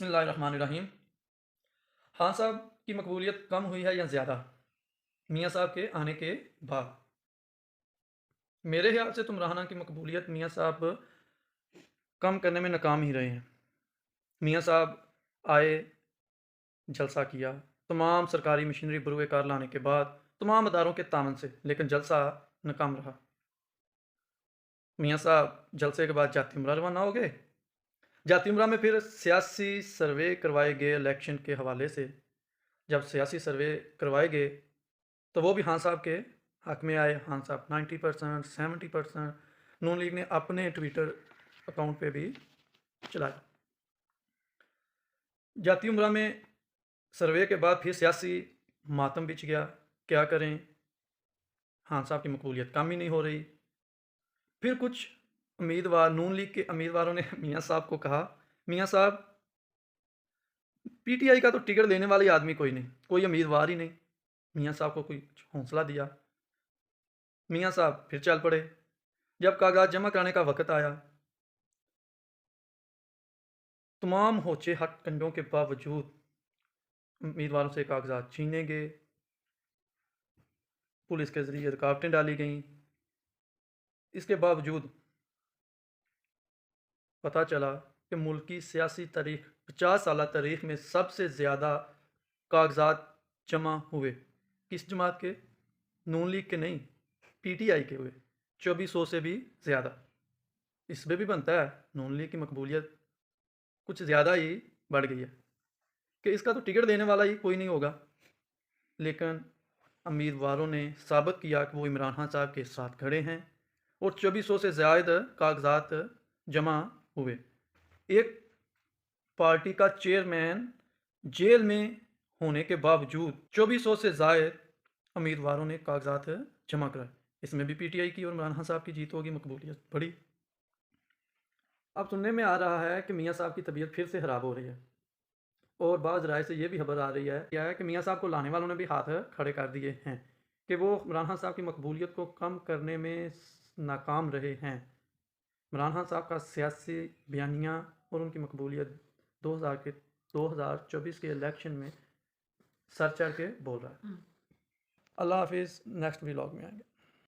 बिस्मिल्लाहिर्रहमानिर्रहीम। खान साहब की मकबूलियत कम हुई है या ज़्यादा मियाँ साहब के आने के बाद? मेरे ख्याल से तो इमरान खान की मकबूलियत मियाँ साहब कम करने में नाकाम ही रहे हैं। मियाँ साहब आए, जलसा किया, तमाम सरकारी मशीनरी बरूए कार लाने के बाद तमाम अदारों के तावन से, लेकिन जलसा नाकाम रहा। मियाँ साहब जलसे के बाद जाती उमरा रवाना हो गए। जाती उमरा में फिर सियासी सर्वे करवाए गए इलेक्शन के हवाले से। जब सियासी सर्वे करवाए गए तो वो भी खान साहब के हक में आए। खान साहब 90% 70% नून लीग ने अपने ट्विटर अकाउंट पे भी चलाया। जाती उमरा में सर्वे के बाद फिर सियासी मातम बिछ गया। क्या करें, खान साहब की मकबूलियत कम ही नहीं हो रही। फिर कुछ उम्मीदवार, नून लीग के उम्मीदवारों ने मियाँ साहब को कहा, मियाँ साहब पीटीआई का तो टिकट देने वाला आदमी कोई नहीं, कोई उम्मीदवार ही नहीं। मियाँ साहब को कोई हौसला दिया। मियाँ साहब फिर चल पड़े। जब कागजात जमा कराने का वक्त आया, तमाम होचे हट कंजों के बावजूद उम्मीदवारों से कागजात छीने गए, पुलिस के जरिए रुकावटें डाली गईं। इसके बावजूद पता चला कि मुल्क की सियासी तारीख 50 साल तारीख में सबसे ज़्यादा कागजात जमा हुए किस जमात के? नून लीग के नहीं, पीटीआई के हुए। 2400 से भी ज़्यादा। इसमें भी बनता है नून लीग की मकबूलियत कुछ ज़्यादा ही बढ़ गई है कि इसका तो टिकट देने वाला ही कोई नहीं होगा। लेकिन उम्मीदवारों ने साबित किया कि वो इमरान खान साहब के साथ खड़े हैं और 2400 से ज़्यादा कागजात जमा हुए। एक पार्टी का चेयरमैन जेल में होने के बावजूद 2400 से ज़ायद उम्मीदवारों ने कागजात जमा कराए। इसमें भी पीटीआई की और इमरान खान साहब की जीत होगी, मकबूलियत बढ़ी। अब सुनने में आ रहा है कि मियाँ साहब की तबीयत फिर से ख़राब हो रही है और बाज़ राय से ये भी खबर आ रही है कि मियाँ साहब को लाने वालों ने भी हाथ खड़े कर दिए हैं कि वो इमरान खान साहब की मकबूलियत को कम करने में नाकाम रहे हैं। इमरान खान साहब का सियासी बयानिया और उनकी मकबूलियत 2024 के इलेक्शन में सर चढ़ के बोल रहा है। अल्लाह हाफिज़। नेक्स्ट व्लॉग में आएंगे।